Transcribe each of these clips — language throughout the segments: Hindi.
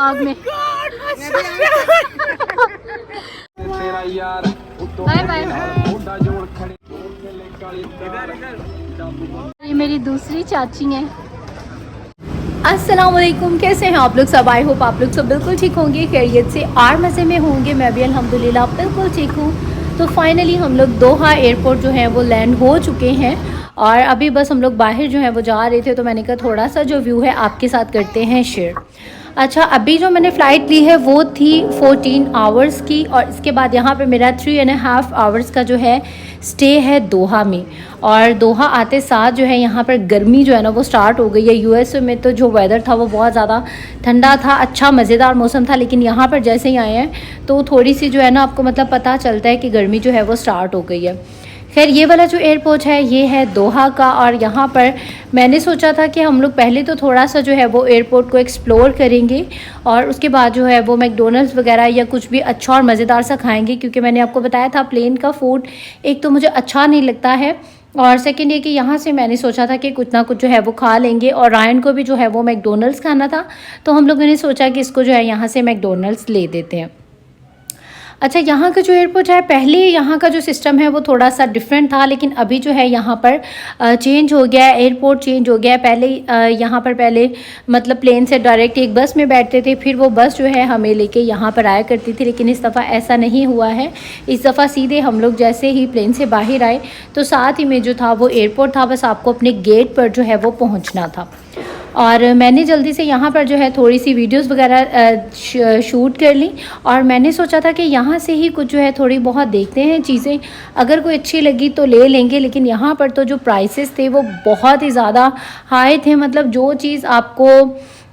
आग में। Bye bye. ये मेरी दूसरी चाची है। अस्सलाम वालेकुम, कैसे हैं आप लोग सब? आई होप आप लोग सब बिल्कुल ठीक होंगे, खैरियत से और मज़े में होंगे। मैं भी अल्हम्दुलिल्लाह बिल्कुल ठीक हूँ। तो फाइनली हम लोग दोहा एयरपोर्ट जो है वो लैंड हो चुके हैं और अभी बस हम लोग बाहर जो है वो जा रहे थे, तो मैंने कहा थोड़ा सा जो व्यू है आपके साथ करते हैं शेयर। अच्छा, अभी जो मैंने फ़्लाइट ली है वो थी 14 आवर्स की और इसके बाद यहाँ पे मेरा 3.5 आवर्स का जो है स्टे है दोहा में। और दोहा आते साथ जो है यहाँ पर गर्मी जो है ना वो स्टार्ट हो गई है। यूएस में तो जो वेदर था वो बहुत ज़्यादा ठंडा था, अच्छा मज़ेदार मौसम था, लेकिन यहाँ पर जैसे ही आए हैं तो थोड़ी सी जो है ना आपको मतलब पता चलता है कि गर्मी जो है वो स्टार्ट हो गई है। खैर, ये वाला जो एयरपोर्ट है ये है दोहा का और यहाँ पर मैंने सोचा था कि हम लोग पहले तो थोड़ा सा जो है वो एयरपोर्ट को एक्सप्लोर करेंगे और उसके बाद जो है वो मैकडोनल्ड्स वगैरह या कुछ भी अच्छा और मज़ेदार सा खाएंगे, क्योंकि मैंने आपको बताया था प्लेन का फूड एक तो मुझे अच्छा नहीं लगता है और सेकंड ये कि यहाँ से मैंने सोचा था कि कुछ ना कुछ जो है वो खा लेंगे। और रायन को भी जो है वो मैकडोनल्ड्स खाना था, तो हम लोगों ने सोचा कि इसको जो है यहाँ से मैकडोनल्ड्स ले देते हैं। अच्छा, यहाँ का जो एयरपोर्ट है, पहले यहाँ का जो सिस्टम है वो थोड़ा सा डिफरेंट था, लेकिन अभी जो है यहाँ पर चेंज हो गया है, एयरपोर्ट चेंज हो गया है। पहले यहाँ पर पहले मतलब प्लेन से डायरेक्ट एक बस में बैठते थे, फिर वो बस जो है हमें लेके यहाँ पर आया करती थी, लेकिन इस दफ़ा ऐसा नहीं हुआ है। इस दफ़ा सीधे हम लोग जैसे ही प्लेन से बाहर आए तो साथ ही में जो था वो एयरपोर्ट था, बस आपको अपने गेट पर जो है वो पहुँचना था। और मैंने जल्दी से यहाँ पर जो है थोड़ी सी वीडियोस वगैरह शूट कर ली और मैंने सोचा था कि यहाँ से ही कुछ जो है थोड़ी बहुत देखते हैं चीज़ें, अगर कोई अच्छी लगी तो ले लेंगे। लेकिन यहाँ पर तो जो प्राइसेस थे वो बहुत ही ज़्यादा हाई थे। मतलब जो चीज़ आपको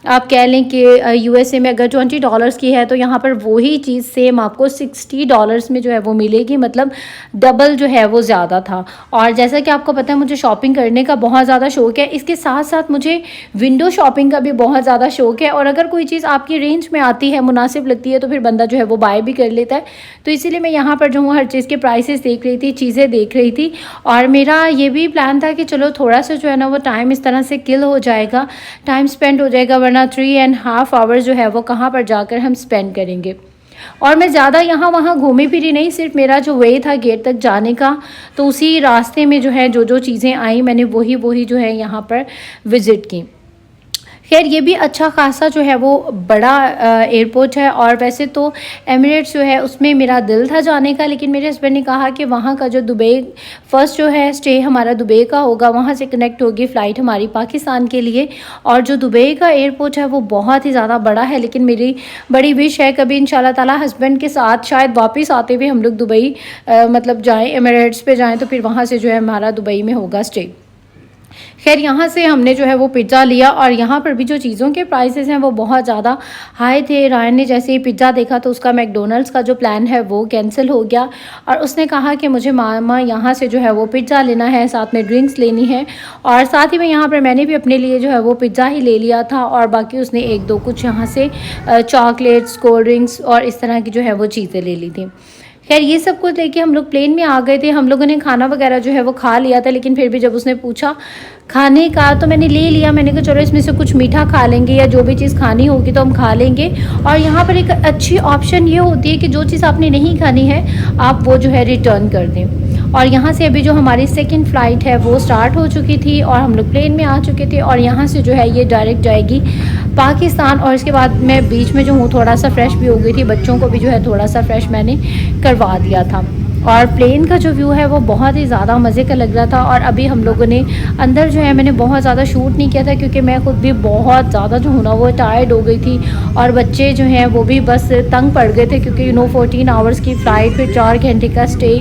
आप कह लें कि यूएसए में अगर $20 की है तो यहाँ पर वही चीज़ सेम आपको $60 में जो है वो मिलेगी, मतलब डबल जो है वो ज़्यादा था। और जैसा कि आपको पता है मुझे शॉपिंग करने का बहुत ज़्यादा शौक़ है, इसके साथ साथ मुझे विंडो शॉपिंग का भी बहुत ज़्यादा शौक़ है। और अगर कोई चीज़ आपकी रेंज में आती है, मुनासिब लगती है, तो फिर बंदा जो है वो बाय भी कर लेता है। तो इसीलिए मैं यहाँ पर जो हूँ हर चीज़ के प्राइसेस देख रही थी, चीज़ें देख रही थी और मेरा ये भी प्लान था कि चलो थोड़ा सा जो है ना वो टाइम इस तरह से किल हो जाएगा, टाइम स्पेंड हो जाएगा, वरना 3.5 आवर्स जो है वो कहाँ पर जाकर हम स्पेंड करेंगे। और मैं ज़्यादा यहाँ वहाँ घूमी फिरी नहीं, सिर्फ मेरा जो वे था गेट तक जाने का, तो उसी रास्ते में जो है जो चीज़ें आई मैंने वही जो है यहाँ पर विज़िट की। खैर, ये भी अच्छा खासा जो है वो बड़ा एयरपोर्ट है। और वैसे तो एमिरेट्स जो है उसमें मेरा दिल था जाने का, लेकिन मेरे हस्बैंड ने कहा कि वहाँ का जो दुबई फ़र्स्ट जो है स्टे हमारा दुबई का होगा, वहाँ से कनेक्ट होगी फ़्लाइट हमारी पाकिस्तान के लिए। और जो दुबई का एयरपोर्ट है वो बहुत ही ज़्यादा बड़ा है, लेकिन मेरी बड़ी विश है कभी इंशाल्लाह ताला हस्बैंड के साथ शायद वापस आते हुए हम लोग दुबई मतलब जाएँ, एमिरेट्स पे जाएँ, तो फिर वहाँ से जो है हमारा दुबई में होगा स्टे। खैर, यहाँ से हमने जो है वो पिज़्ज़ा लिया और यहाँ पर भी जो चीज़ों के प्राइसेस हैं वो बहुत ज़्यादा हाई थे। रायन ने जैसे ही पिज़्ज़ा देखा तो उसका मैकडोनल्ड्स का जो प्लान है वो कैंसिल हो गया और उसने कहा कि मुझे मामा यहाँ से जो है वो पिज़्ज़ा लेना है, साथ में ड्रिंक्स लेनी है। और साथ ही में यहाँ पर मैंने भी अपने लिए जो है वो पिज़्ज़ा ही ले लिया था और बाकी उसने एक दो कुछ यहाँ से चॉकलेट्स, कोल्ड ड्रिंक्स और इस तरह की जो है वो चीज़ें ले ली थी। खैर, ये सब कुछ लेके हम लोग प्लेन में आ गए थे। हम लोगों ने खाना वगैरह जो है वो खा लिया था, लेकिन फिर भी जब उसने पूछा खाने का तो मैंने ले लिया। मैंने कहा चलो इसमें से कुछ मीठा खा लेंगे या जो भी चीज़ खानी होगी तो हम खा लेंगे। और यहाँ पर एक अच्छी ऑप्शन ये होती है कि जो चीज़ आपने नहीं खानी है आप वो जो है रिटर्न कर दें। और यहाँ से अभी जो हमारी सेकंड फ़्लाइट है वो स्टार्ट हो चुकी थी और हम लोग प्लेन में आ चुके थे और यहाँ से जो है ये डायरेक्ट जाएगी पाकिस्तान। और इसके बाद मैं बीच में जो हूँ थोड़ा सा फ्रेश भी हो गई थी, बच्चों को भी जो है थोड़ा सा फ्रेश मैंने करवा दिया था। और प्लेन का जो व्यू है वो बहुत ही ज़्यादा मज़े का लग रहा था। और अभी हम लोगों ने अंदर जो है मैंने बहुत ज़्यादा शूट नहीं किया था, क्योंकि मैं ख़ुद भी बहुत ज़्यादा जो हूँ ना वो टायर्ड हो गई थी और बच्चे जो हैं वो भी बस तंग पड़ गए थे, क्योंकि 14 आवर्स की फ़्लाइट, फिर 4 घंटे का स्टे,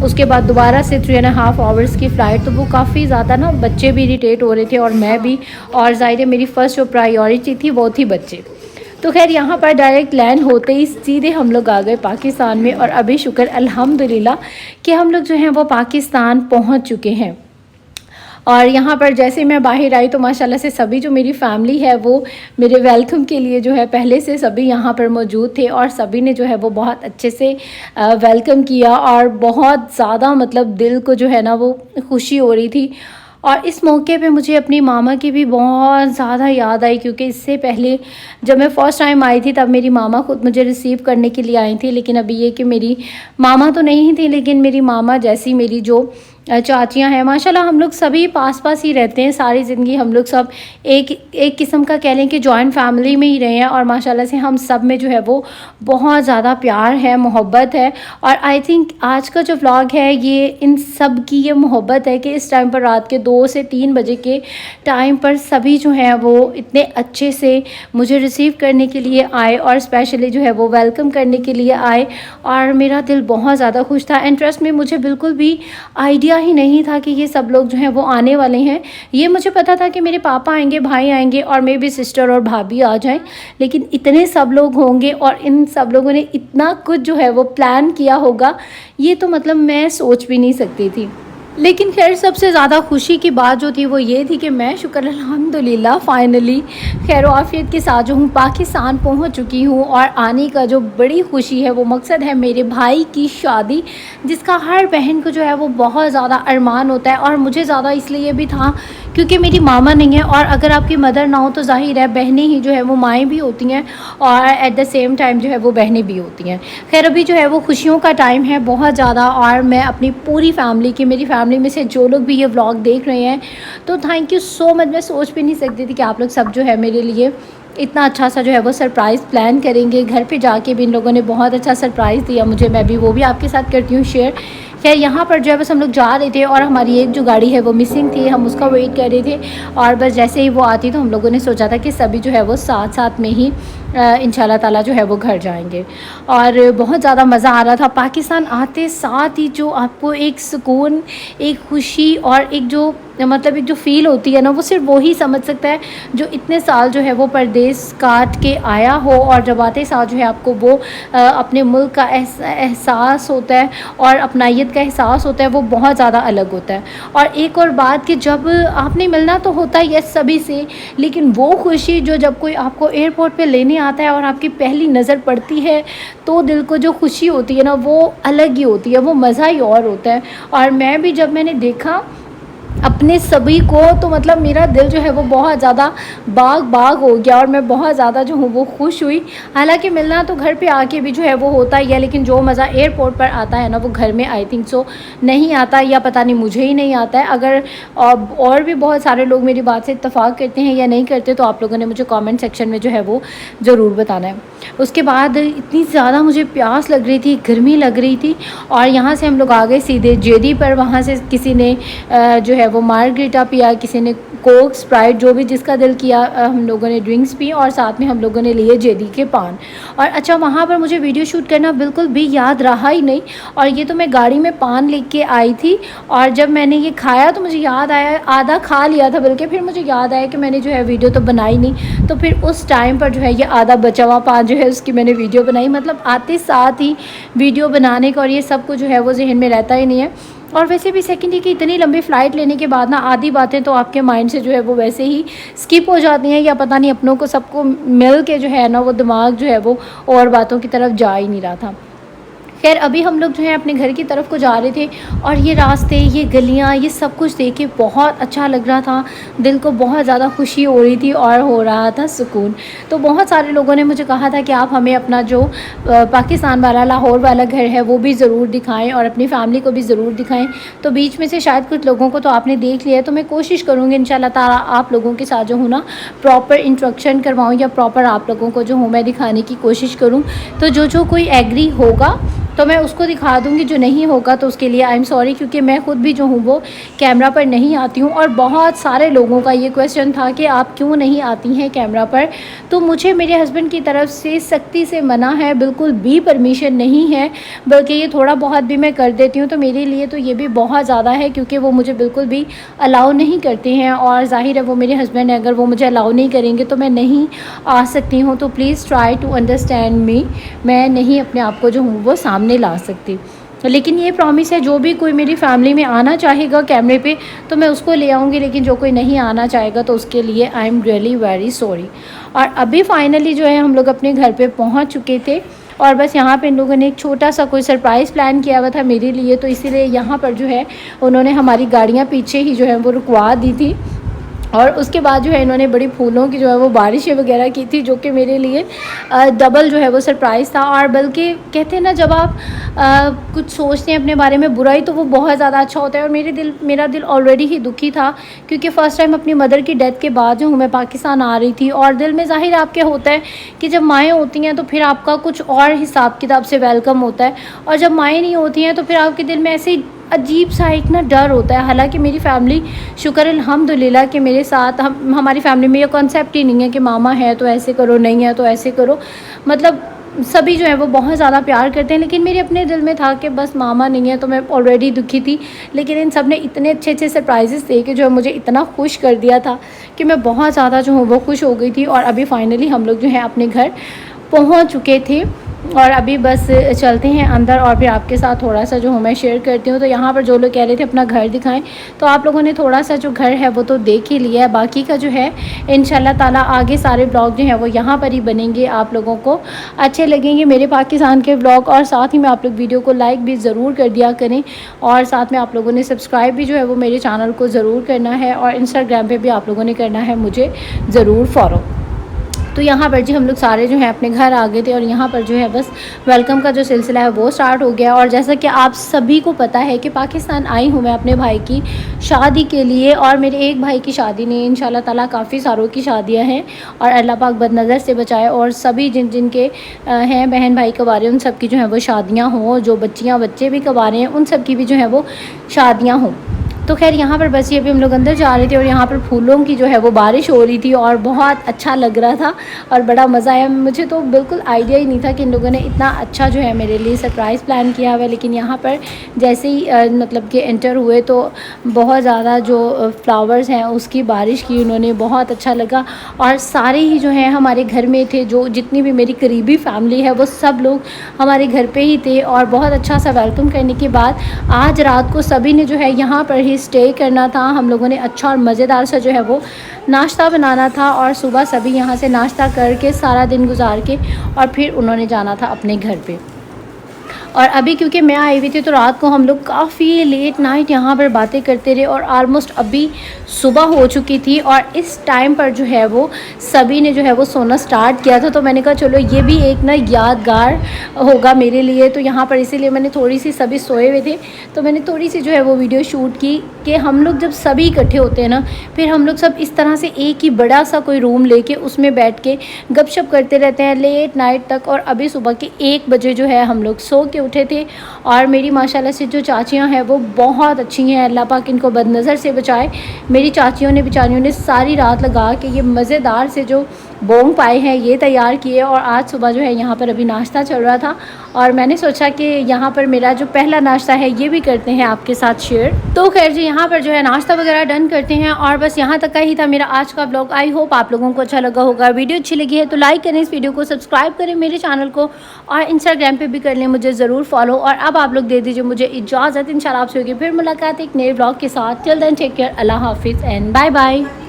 उसके बाद दोबारा से 3.5 आवर्स की फ़्लाइट, तो वो काफ़ी ज़्यादा ना बच्चे भी इरिटेट हो रहे थे और मैं भी। और ज़ाहिर है मेरी फ़र्स्ट जो प्रायोरिटी थी वो थी बच्चे। तो खैर, यहाँ पर डायरेक्ट लैंड होते ही सीधे हम लोग आ गए पाकिस्तान में और अभी शुक्र अल्हम्दुलिल्लाह कि हम लोग जो हैं वो पाकिस्तान पहुँच चुके हैं। और यहाँ पर जैसे मैं बाहर आई तो माशाल्लाह से सभी जो मेरी फैमिली है वो मेरे वेलकम के लिए जो है पहले से सभी यहाँ पर मौजूद थे और सभी ने जो है वो बहुत अच्छे से वेलकम किया और बहुत ज़्यादा मतलब दिल को जो है ना वो खुशी हो रही थी। और इस मौके पे मुझे अपनी मामा की भी बहुत ज़्यादा याद आई, क्योंकि इससे पहले जब मैं फ़र्स्ट टाइम आई थी तब मेरी मामा खुद मुझे रिसीव करने के लिए आई थी। लेकिन अभी ये कि मेरी मामा तो नहीं थी, लेकिन मेरी मामा जैसी मेरी जो चाचियाँ हैं, माशाल्लाह हम लोग सभी पास पास ही रहते हैं। सारी ज़िंदगी हम लोग सब एक किस्म का कह लें कि जॉइंट फैमिली में ही रहे हैं, और माशाल्लाह से हम सब में जो है वो बहुत ज़्यादा प्यार है, मोहब्बत है। और आई थिंक आज का जो व्लॉग है ये इन सब की ये मोहब्बत है कि इस टाइम पर रात के 2 से 3 बजे के टाइम पर सभी जो हैं वो इतने अच्छे से मुझे रिसीव करने के लिए आए, और स्पेशली जो है वो वेलकम करने के लिए आए, और मेरा दिल बहुत ज़्यादा खुश था। एंड ट्रस्ट में मुझे बिल्कुल भी आइडिया ही नहीं था कि ये सब लोग जो हैं वो आने वाले हैं। ये मुझे पता था कि मेरे पापा आएंगे, भाई आएंगे, और मे भी सिस्टर और भाभी आ जाएं, लेकिन इतने सब लोग होंगे और इन सब लोगों ने इतना कुछ जो है वो प्लान किया होगा, ये तो मतलब मैं सोच भी नहीं सकती थी। लेकिन खैर सबसे ज़्यादा खुशी की बात जो थी वो ये थी कि मैं शुक्र अल्हम्दुलिल्लाह फ़ाइनली खैर आफियत के साथ जो हूँ पाकिस्तान पहुँच चुकी हूँ। और आने का जो बड़ी खुशी है वो मकसद है मेरे भाई की शादी, जिसका हर बहन को जो है वो बहुत ज़्यादा अरमान होता है। और मुझे ज़्यादा इसलिए भी था क्योंकि मेरी मामा नहीं है, और अगर आपकी मदर ना हो तो ज़ाहिर है बहनें ही जो है वो माएँ भी होती हैं, और एट द सेम टाइम जो है वो बहनें भी होती हैं। खैर अभी जो है वो खुशियों का टाइम है बहुत ज़्यादा, और मैं अपनी पूरी फैमिली की, मेरी फैमिली में से जो लोग भी ये व्लॉग देख रहे हैं, तो थैंक यू सो मच। मैं सोच भी नहीं सकती थी कि आप लोग सब जो है मेरे लिए इतना अच्छा सा जो है वो सरप्राइज़ प्लान करेंगे। घर पे जाके भी इन लोगों ने बहुत अच्छा सरप्राइज़ दिया मुझे, मैं भी वो भी आपके साथ करती हूँ शेयर। खैर यहाँ पर जो है बस हम लोग जा रहे थे, और हमारी एक जो गाड़ी है वो मिसिंग थी, हम उसका वेट कर रहे थे। और बस जैसे ही वो आती तो हम लोगों ने सोचा था कि सभी जो है वो साथ साथ में ही इंशाल्लाह ताला जो है वो घर जाएंगे। और बहुत ज़्यादा मज़ा आ रहा था। पाकिस्तान आते साथ ही जो आपको एक सुकून, एक खुशी और एक जो मतलब एक जो फ़ील होती है ना, वो सिर्फ वो ही समझ सकता है जो इतने साल जो है वो परदेश काट के आया हो। और जब आते साथ जो है आपको वो अपने मुल्क का एहसास होता है और अपनाइयत का एहसास होता है, वो बहुत ज़्यादा अलग होता है। और एक और बात कि जब आपने मिलना तो होता ही है सभी से, लेकिन वो खुशी जो जब कोई आपको एयरपोर्ट पे लेने आता है और आपकी पहली नज़र पड़ती है, तो दिल को जो खुशी होती है ना वो अलग ही होती है, वो मज़ा ही और होता है। और मैं भी जब मैंने देखा अपने सभी को, तो मतलब मेरा दिल जो है वो बहुत ज़्यादा बाग बाग हो गया, और मैं बहुत ज़्यादा जो हूँ वो खुश हुई। हालांकि मिलना तो घर पे आके भी जो है वो होता ही है, लेकिन जो मज़ा एयरपोर्ट पर आता है ना वो घर में आई थिंक सो नहीं आता, या पता नहीं मुझे ही नहीं आता है। अगर और भी बहुत सारे लोग मेरी बात से इत्तेफाक करते हैं या नहीं करते, तो आप लोगों ने मुझे कॉमेंट सेक्शन में जो है वो ज़रूर बताना है। उसके बाद इतनी ज़्यादा मुझे प्यास लग रही थी, गर्मी लग रही थी, और यहाँ से हम लोग आ गए सीधे जेडी पर। वहाँ से किसी ने जो है वो मार्गरीटा पिया, किसी ने कोक, स्प्राइट, जो भी जिसका दिल किया हम लोगों ने ड्रिंक्स पी, और साथ में हम लोगों ने लिए जेडी के पान। और अच्छा वहाँ पर मुझे वीडियो शूट करना बिल्कुल भी याद रहा ही नहीं। और ये तो मैं गाड़ी में पान लेके आई थी, और जब मैंने ये खाया तो मुझे याद आया, आधा खा लिया था बल्कि, फिर मुझे याद आया कि मैंने जो है वीडियो तो बनाई नहीं, तो फिर उस टाइम पर जो है ये आधा बचा हुआ पान जो है उसकी मैंने वीडियो बनाई। मतलब आते साथ ही वीडियो बनाने का और ये सब कुछ जो है वो जहन में रहता ही नहीं है। और वैसे भी सेकंड डे की इतनी लंबी फ़्लाइट लेने के बाद ना आधी बातें तो आपके माइंड से जो है वो वैसे ही स्किप हो जाती हैं, या पता नहीं अपनों को सबको मिल के जो है ना वो दिमाग जो है वो और बातों की तरफ जा ही नहीं रहा था। खैर अभी हम लोग जो है अपने घर की तरफ को जा रहे थे, और ये रास्ते, ये गलियाँ, ये सब कुछ देख के बहुत अच्छा लग रहा था। दिल को बहुत ज़्यादा खुशी हो रही थी और हो रहा था सुकून। तो बहुत सारे लोगों ने मुझे कहा था कि आप हमें अपना जो पाकिस्तान वाला, लाहौर वाला घर है वो भी ज़रूर दिखाएं, और अपनी फैमिली को भी ज़रूर दिखाएं। तो बीच में से शायद कुछ लोगों को तो आपने देख लिया है, तो मैं कोशिश करूँगी इंशाल्लाह ताला आप लोगों के साथ जो हूँ ना प्रॉपर इंस्ट्रक्शन करवाऊँ, या प्रॉपर आप लोगों को जो हूँ मैं दिखाने की कोशिश करूँ। तो जो कोई एग्री होगा तो मैं उसको दिखा दूँगी, जो नहीं होगा तो उसके लिए आई एम सॉरी, क्योंकि मैं ख़ुद भी जो हूँ वो कैमरा पर नहीं आती हूँ। और बहुत सारे लोगों का ये क्वेश्चन था कि आप क्यों नहीं आती हैं कैमरा पर। तो मुझे मेरे हस्बैंड की तरफ से सख्ती से मना है, बिल्कुल भी परमिशन नहीं है, बल्कि ये थोड़ा बहुत भी मैं कर देती हूँ तो मेरे लिए तो ये भी बहुत ज़्यादा है, क्योंकि वो मुझे बिल्कुल भी अलाउ नहीं करते हैं। और ज़ाहिर है वो मेरे हस्बैंड है, अगर वो मुझे अलाउ नहीं करेंगे तो मैं नहीं आ सकती हूँ। तो please try to understand me, मैं नहीं अपने आप को जो हूँ वो सामने ला सकती। लेकिन ये प्रॉमिस है, जो भी कोई मेरी फैमिली में आना चाहेगा कैमरे पे तो मैं उसको ले आऊँगी, लेकिन जो कोई नहीं आना चाहेगा तो उसके लिए I am really very sorry. और अभी फाइनली जो है हम लोग अपने घर पे पहुँच चुके थे, और बस यहाँ पे इन लोगों ने एक छोटा सा कोई सरप्राइज़ प्लान किया हुआ था मेरे लिए, तो इसीलिए यहाँ पर जो है उन्होंने हमारी गाड़ियाँ पीछे ही जो है वो रुकवा दी थी। और उसके बाद जो है इन्होंने बड़ी फूलों की जो है वो बारिशें वगैरह की थी, जो कि मेरे लिए डबल जो है वो सरप्राइज़ था। और बल्कि कहते हैं ना, जब आप कुछ सोचते हैं अपने बारे में बुराई, तो वो बहुत ज़्यादा अच्छा होता है। और मेरा दिल ऑलरेडी ही दुखी था, क्योंकि फ़र्स्ट टाइम अपनी मदर की डेथ के बाद जो हूँ मैं पाकिस्तान आ रही थी, और दिल में ज़ाहिर आपके होता है कि जब माएँ होती हैं तो फिर आपका कुछ और हिसाब किताब से वेलकम होता है, और जब माएँ नहीं होती हैं तो फिर आपके दिल में ऐसे अजीब सा एक ना डर होता है। हालांकि मेरी फैमिली, शुक्र अल्हम्दुलिल्लाह कि मेरे साथ हमारी फैमिली में ये कॉन्सेप्ट ही नहीं है कि मामा है तो ऐसे करो, नहीं है तो ऐसे करो, मतलब सभी जो है वो बहुत ज़्यादा प्यार करते हैं। लेकिन मेरे अपने दिल में था कि बस मामा नहीं है, तो मैं ऑलरेडी दुखी थी। लेकिन इन सब ने इतने अच्छे अच्छे सरप्राइजेस दे के जो है मुझे इतना खुश कर दिया था कि मैं बहुत ज़्यादा जो हूँ वो खुश हो गई थी। और अभी फाइनली हम लोग जो है अपने घर पहुँच चुके थे, और अभी बस चलते हैं अंदर और फिर आपके साथ थोड़ा सा जो हूँ मैं शेयर करती हूँ। तो यहाँ पर जो लोग कह रहे थे अपना घर दिखाएं, तो आप लोगों ने थोड़ा सा जो घर है वो तो देख ही लिया है। बाकी का जो है इंशाल्लाह ताला आगे सारे ब्लॉग जो हैं वो यहाँ पर ही बनेंगे, आप लोगों को अच्छे लगेंगे मेरे पाकिस्तान के ब्लॉग। और साथ ही में आप लोग वीडियो को लाइक भी ज़रूर कर दिया करें, और साथ में आप लोगों ने सब्सक्राइब भी जो है वो मेरे चैनल को ज़रूर करना है, और इंस्टाग्राम पर भी आप लोगों ने करना है मुझे ज़रूर फॉलो। तो यहाँ पर जी हम लोग सारे जो हैं अपने घर आ गए थे, और यहाँ पर जो है बस वेलकम का जो सिलसिला है वो स्टार्ट हो गया। और जैसा कि आप सभी को पता है कि पाकिस्तान आई हूँ मैं अपने भाई की शादी के लिए, और मेरे एक भाई की शादी नहीं, इंशाल्लाह ताला काफ़ी सारों की शादियाँ हैं, और अल्लाह पाक बदनज़र से बचाए, और सभी जिन जिन के हैं बहन भाई कवारे, उन सब की जो है वो शादियाँ हों, जो बच्चियाँ बच्चे भी कवारे हैं उन सब की भी जो है वो शादियाँ हों। तो खैर यहाँ पर बस ये भी हम लोग अंदर जा रहे थे, और यहाँ पर फूलों की जो है वो बारिश हो रही थी, और बहुत अच्छा लग रहा था और बड़ा मज़ा आया। मुझे तो बिल्कुल आइडिया ही नहीं था कि इन लोगों ने इतना अच्छा जो है मेरे लिए सरप्राइज़ प्लान किया हुआ है। लेकिन यहाँ पर जैसे ही मतलब कि एंटर हुए तो बहुत ज़्यादा जो फ्लावर्स हैं उसकी बारिश की उन्होंने, बहुत अच्छा लगा। और सारे ही जो हैं हमारे घर में थे, जो जितनी भी मेरी करीबी फैमिली है वो सब लोग हमारे घर पे ही थे, और बहुत अच्छा सा वेलकम करने के बाद आज रात को सभी ने जो है यहाँ पर ही स्टे करना था। हम लोगों ने अच्छा और मज़ेदार सा जो है वो नाश्ता बनाना था, और सुबह सभी यहाँ से नाश्ता करके सारा दिन गुजार के और फिर उन्होंने जाना था अपने घर पे। और अभी क्योंकि मैं आई हुई थी तो रात को हम लोग काफ़ी लेट नाइट यहाँ पर बातें करते रहे, और ऑलमोस्ट अभी सुबह हो चुकी थी, और इस टाइम पर जो है वो सभी ने जो है वो सोना स्टार्ट किया था। तो मैंने कहा चलो ये भी एक ना यादगार होगा मेरे लिए, तो यहाँ पर इसीलिए मैंने थोड़ी सी, सभी सोए हुए थे तो मैंने थोड़ी सी जो है वो वीडियो शूट की कि हम लोग जब सभी इकट्ठे होते हैं ना, फिर हम लोग सब इस तरह से एक ही बड़ा सा कोई रूम लेके उसमें बैठ के गपशप करते रहते हैं लेट नाइट तक। और अभी सुबह के 1 बजे जो है हम लोग सो के उठे थे, और मेरी माशाल्लाह से जो चाचियां हैं वो बहुत अच्छी हैं, अल्लाह पाक इनको बदनज़र से बचाए। मेरी चाचियों ने बेचारियों ने सारी रात लगा के ये मज़ेदार से जो बोंग पाए हैं ये तैयार किए, और आज सुबह जो है यहाँ पर अभी नाश्ता चल रहा था, और मैंने सोचा कि यहाँ पर मेरा जो पहला नाश्ता है ये भी करते हैं आपके साथ शेयर। तो खैर जी यहाँ पर जो है नाश्ता वगैरह डन करते हैं, और बस यहाँ तक का ही था मेरा आज का ब्लॉग। आई होप आप लोगों को अच्छा लगा होगा। वीडियो अच्छी लगी है तो लाइक करें इस वीडियो को, सब्सक्राइब करें मेरे चैनल को, और इंस्टाग्राम पर भी कर लें मुझे ज़रूर फॉलो। और अब आप लोग दे दीजिए मुझे इजाज़त, इंशाल्लाह आपसे होगी फिर मुलाकात एक नए ब्लॉग के साथ। टिल देन टेक केयर, अल्लाह हाफिज़ एंड बाय बाय।